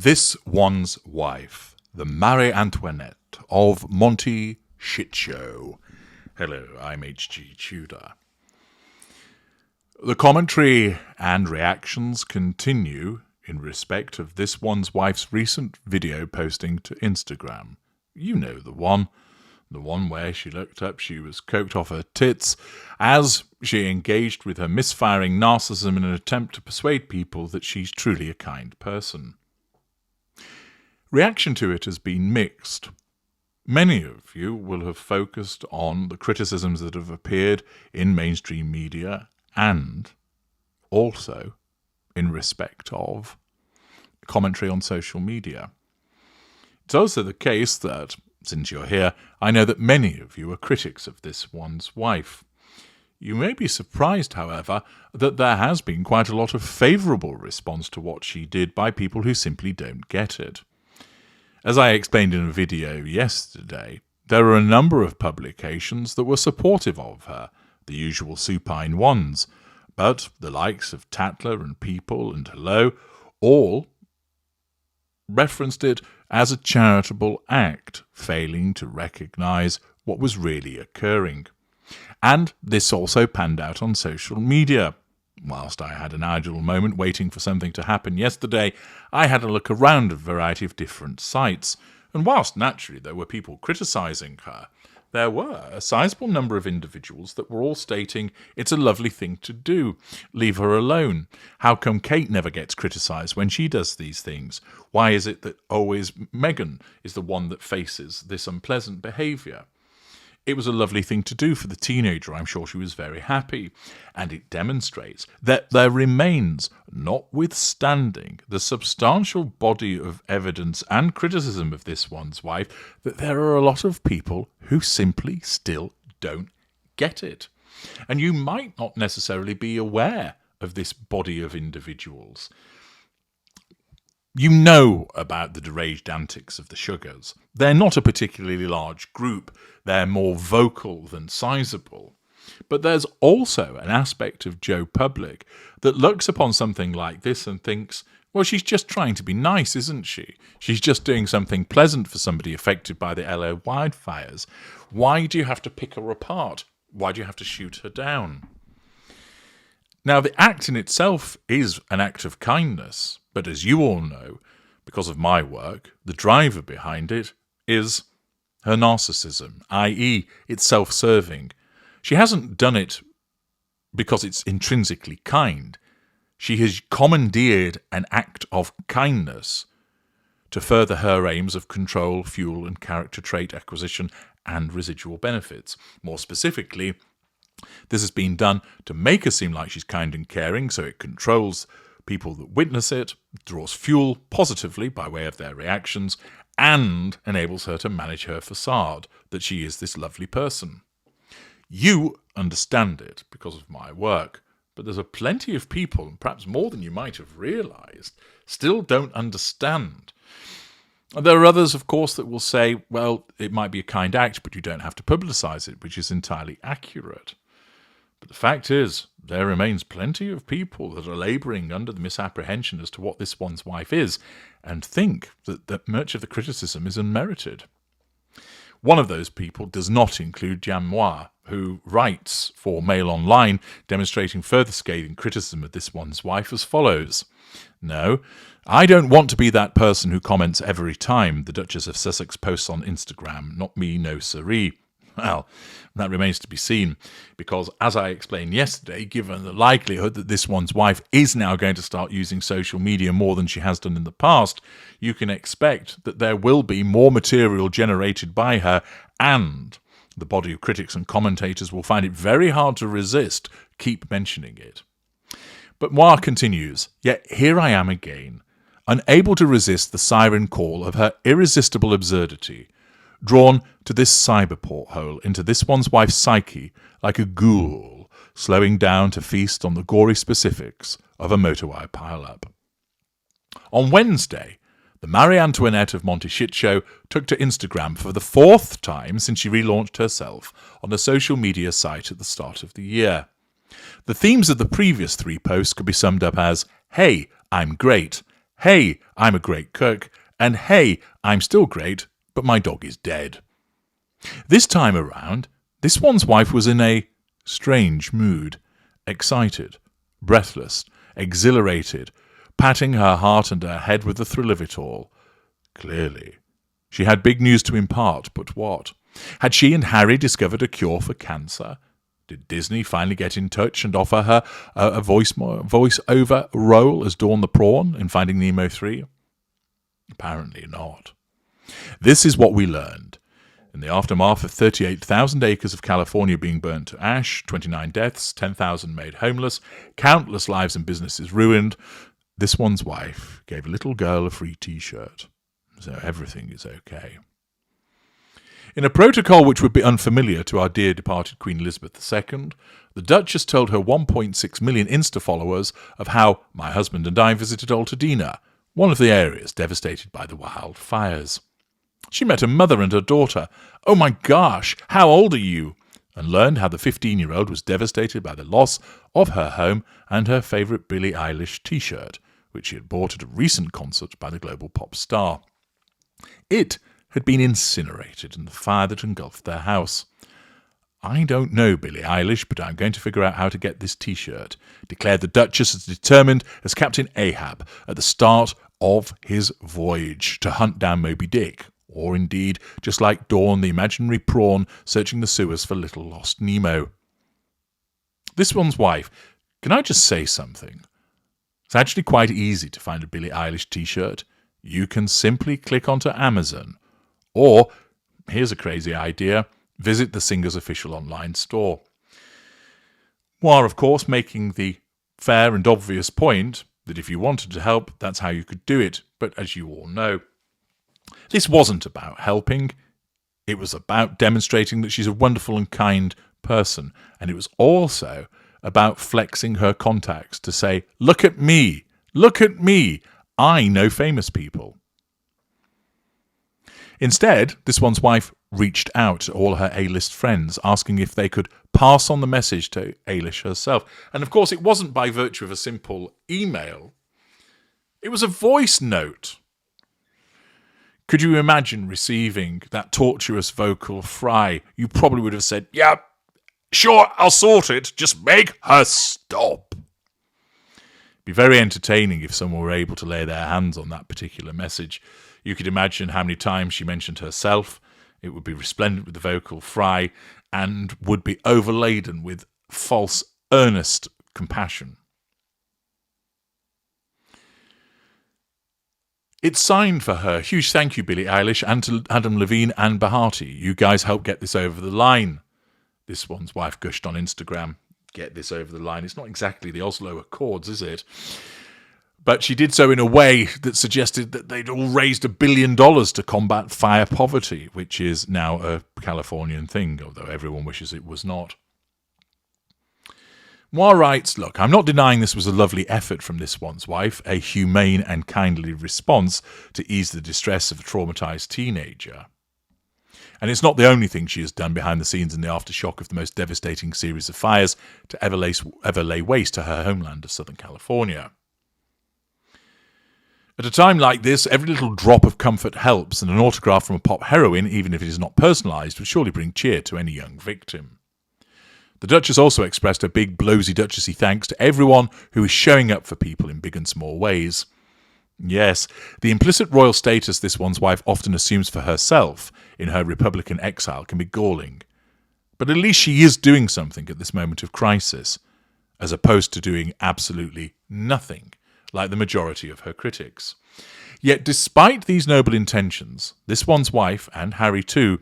This One's Wife, the Marie Antoinette of Montecito. Hello, I'm H.G. Tudor. The commentary and reactions continue in respect of This One's Wife's recent video posting to Instagram. You know the one where she looked up, she was coked off her tits as she engaged with her misfiring narcissism in an attempt to persuade people that she's truly a kind person. Reaction to it has been mixed. Many of you will have focused on the criticisms that have appeared in mainstream media and also in respect of commentary on social media. It's also the case that, since you're here, I know that many of you are critics of This One's Wife. You may be surprised, however, that there has been quite a lot of favourable response to what she did by people who simply don't get it. As I explained in a video yesterday, there are a number of publications that were supportive of her, the usual supine ones, but the likes of Tatler and People and Hello all referenced it as a charitable act, failing to recognise what was really occurring. And this also panned out on social media. Whilst I had an idle moment waiting for something to happen yesterday, I had a look around a variety of different sites, and whilst naturally there were people criticising her, there were a sizable number of individuals that were all stating it's a lovely thing to do, leave her alone. How come Kate never gets criticised when she does these things? Why is it that always Meghan is the one that faces this unpleasant behaviour? It was a lovely thing to do for the teenager. I'm sure she was very happy. And it demonstrates that there remains, notwithstanding the substantial body of evidence and criticism of This One's Wife, that there are a lot of people who simply still don't get it. And you might not necessarily be aware of this body of individuals. You know about the deranged antics of the Sugars. They're not a particularly large group. They're more vocal than sizable. But there's also an aspect of Joe Public that looks upon something like this and thinks, well, she's just trying to be nice, isn't she? She's just doing something pleasant for somebody affected by the LA wildfires. Why do you have to pick her apart? Why do you have to shoot her down? Now, the act in itself is an act of kindness, but as you all know, because of my work, the driver behind it is her narcissism, i.e. it's self-serving. She hasn't done it because it's intrinsically kind. She has commandeered an act of kindness to further her aims of control, fuel and character trait acquisition and residual benefits. More specifically, this has been done to make her seem like she's kind and caring, so it controls people that witness it, draws fuel positively by way of their reactions, and enables her to manage her facade that she is this lovely person. You understand it because of my work, but there's plenty of people, and perhaps more than you might have realised, still don't understand. There are others, of course, that will say, well, it might be a kind act, but you don't have to publicise it, which is entirely accurate. But the fact is, there remains plenty of people that are labouring under the misapprehension as to what This One's Wife is, and think that much of the criticism is unmerited. One of those people does not include Jan Moir, who writes for Mail Online, demonstrating further scathing criticism of This One's Wife as follows. No, I don't want to be that person who comments every time the Duchess of Sussex posts on Instagram. Not me, no siree. Well, that remains to be seen, because as I explained yesterday, given the likelihood that This One's Wife is now going to start using social media more than she has done in the past, you can expect that there will be more material generated by her, and the body of critics and commentators will find it very hard to resist keep mentioning it. But Moir continues, yet here I am again, unable to resist the siren call of her irresistible absurdity, drawn to this cyber porthole into This One's Wife's psyche like a ghoul, slowing down to feast on the gory specifics of a motorway pile-up. On Wednesday, the Marie Antoinette of Montecito took to Instagram for the fourth time since she relaunched herself on a social media site at the start of the year. The themes of the previous three posts could be summed up as, hey, I'm great, hey, I'm a great cook, and hey, I'm still great, but my dog is dead. This time around, this one's wife was in a strange mood, excited, breathless, exhilarated, patting her heart and her head with the thrill of it all. Clearly, she had big news to impart, but what? Had she and Harry discovered a cure for cancer? Did Disney finally get in touch and offer her a voice-over role as Dawn the Prawn in Finding Nemo 3? Apparently not. This is what we learned. In the aftermath of 38,000 acres of California being burnt to ash, 29 deaths, 10,000 made homeless, countless lives and businesses ruined, this one's wife gave a little girl a free T-shirt. So everything is okay. In a protocol which would be unfamiliar to our dear departed Queen Elizabeth II, the Duchess told her 1.6 million Insta followers of how my husband and I visited Altadena, one of the areas devastated by the wildfires. She met her mother and her daughter. Oh my gosh, how old are you? And learned how the 15-year-old was devastated by the loss of her home and her favourite Billie Eilish T-shirt, which she had bought at a recent concert by the global pop star. It had been incinerated in the fire that engulfed their house. I don't know Billie Eilish, but I'm going to figure out how to get this T-shirt, declared the Duchess as determined as Captain Ahab at the start of his voyage to hunt down Moby Dick, or indeed, just like Dawn, the imaginary prawn searching the sewers for little lost Nemo. This one's wife, can I just say something? It's actually quite easy to find a Billie Eilish T-shirt. You can simply click onto Amazon. Or, here's a crazy idea, visit the singer's official online store. Moir, of course, making the fair and obvious point that if you wanted to help, that's how you could do it. But as you all know, this wasn't about helping. It was about demonstrating that she's a wonderful and kind person. And it was also about flexing her contacts to say, look at me, I know famous people. Instead, this one's wife reached out to all her A-list friends, asking if they could pass on the message to Eilish herself. And of course, it wasn't by virtue of a simple email. It was a voice note. Could you imagine receiving that tortuous vocal fry? You probably would have said, yeah, sure, I'll sort it. Just make her stop. It'd be very entertaining if someone were able to lay their hands on that particular message. You could imagine how many times she mentioned herself. It would be resplendent with the vocal fry and would be overladen with false, earnest compassion. It's signed for her. Huge thank you, Billie Eilish, and to Adam Levine and Bahati. You guys helped get this over the line. This one's wife gushed on Instagram. Get this over the line. It's not exactly the Oslo Accords, is it? But she did so in a way that suggested that they'd all raised $1 billion to combat fire poverty, which is now a Californian thing, although everyone wishes it was not. Moir writes, look, I'm not denying this was a lovely effort from this one's wife, a humane and kindly response to ease the distress of a traumatised teenager. And it's not the only thing she has done behind the scenes in the aftershock of the most devastating series of fires to ever lay waste to her homeland of Southern California. At a time like this, every little drop of comfort helps, and an autograph from a pop heroine, even if it is not personalised, would surely bring cheer to any young victim. The Duchess also expressed her big, blowsy Duchessy thanks to everyone who is showing up for people in big and small ways. Yes, the implicit royal status this one's wife often assumes for herself in her Republican exile can be galling. But at least she is doing something at this moment of crisis, as opposed to doing absolutely nothing, like the majority of her critics. Yet despite these noble intentions, this one's wife, and Harry too,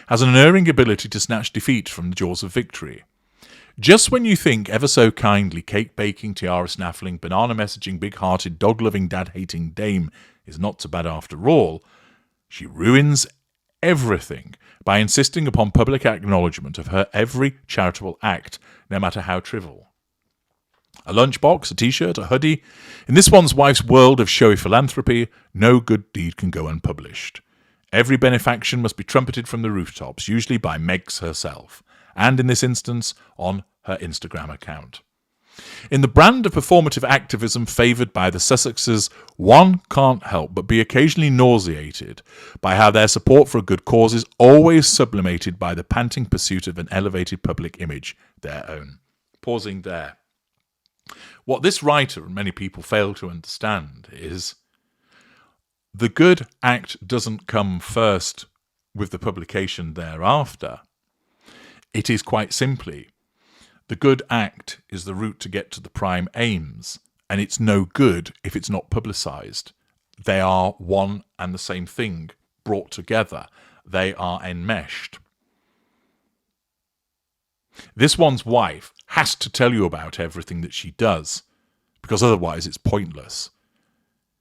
has an unerring ability to snatch defeat from the jaws of victory. Just when you think ever so kindly cake-baking, tiara-snaffling, banana-messaging, big-hearted, dog-loving, dad-hating dame is not so bad after all, she ruins everything by insisting upon public acknowledgement of her every charitable act, no matter how trivial. A lunchbox, a T-shirt, a hoodie. In this one's wife's world of showy philanthropy, no good deed can go unpublished. Every benefaction must be trumpeted from the rooftops, usually by Megs herself, and in this instance, on her Instagram account. In the brand of performative activism favoured by the Sussexes, one can't help but be occasionally nauseated by how their support for a good cause is always sublimated by the panting pursuit of an elevated public image, their own. Pausing there. What this writer and many people fail to understand is the good act doesn't come first with the publication thereafter. It is quite simply, the good act is the route to get to the prime aims, and it's no good if it's not publicised. They are one and the same thing, brought together. They are enmeshed. This one's wife has to tell you about everything that she does, because otherwise it's pointless.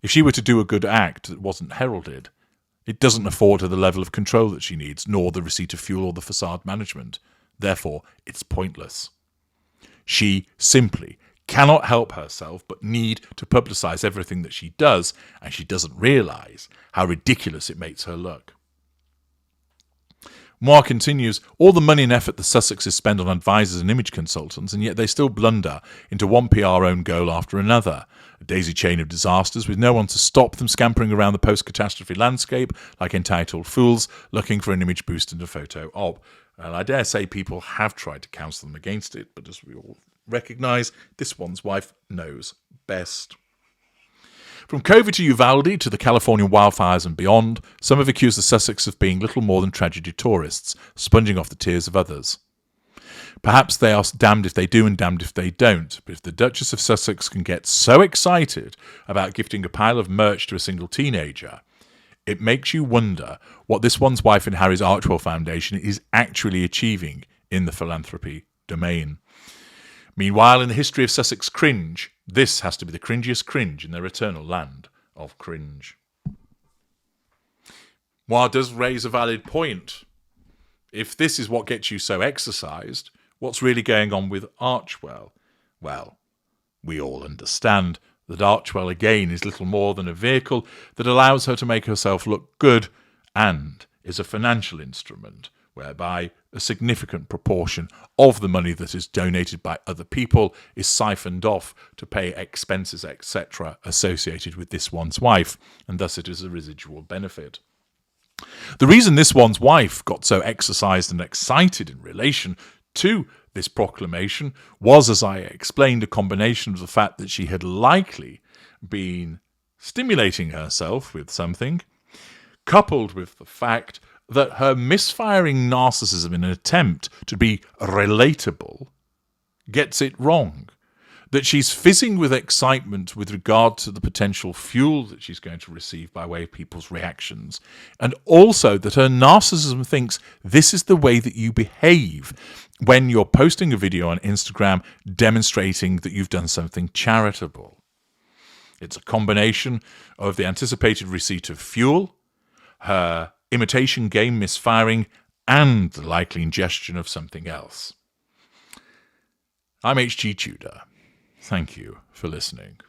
If she were to do a good act that wasn't heralded, it doesn't afford her the level of control that she needs, nor the receipt of fuel or the facade management. Therefore, it's pointless. She simply cannot help herself but need to publicise everything that she does, and she doesn't realise how ridiculous it makes her look. Moir continues, all the money and effort the Sussexes spend on advisors and image consultants, and yet they still blunder into one PR-owned goal after another. A daisy chain of disasters with no one to stop them scampering around the post-catastrophe landscape like entitled fools looking for an image boost and a photo op. And I dare say people have tried to counsel them against it, but as we all recognise, this one's wife knows best. From COVID to Uvalde to the Californian wildfires and beyond, some have accused the Sussex of being little more than tragedy tourists, sponging off the tears of others. Perhaps they are damned if they do and damned if they don't, but if the Duchess of Sussex can get so excited about gifting a pile of merch to a single teenager, it makes you wonder what this one's wife and Harry's Archwell Foundation is actually achieving in the philanthropy domain. Meanwhile, in the history of Sussex cringe, this has to be the cringiest cringe in their eternal land of cringe. Moir does raise a valid point. If this is what gets you so exercised, what's really going on with Archwell? Well, we all understand that Archwell again is little more than a vehicle that allows her to make herself look good and is a financial instrument whereby a significant proportion of the money that is donated by other people is siphoned off to pay expenses, etc., associated with this one's wife, and thus it is a residual benefit. The reason this one's wife got so exercised and excited in relation to this proclamation was, as I explained, a combination of the fact that she had likely been stimulating herself with something, coupled with the fact that her misfiring narcissism in an attempt to be relatable gets it wrong. That she's fizzing with excitement with regard to the potential fuel that she's going to receive by way of people's reactions. And also that her narcissism thinks this is the way that you behave when you're posting a video on Instagram demonstrating that you've done something charitable. It's a combination of the anticipated receipt of fuel, her imitation game misfiring, and the likely ingestion of something else. I'm HG Tudor. Thank you for listening.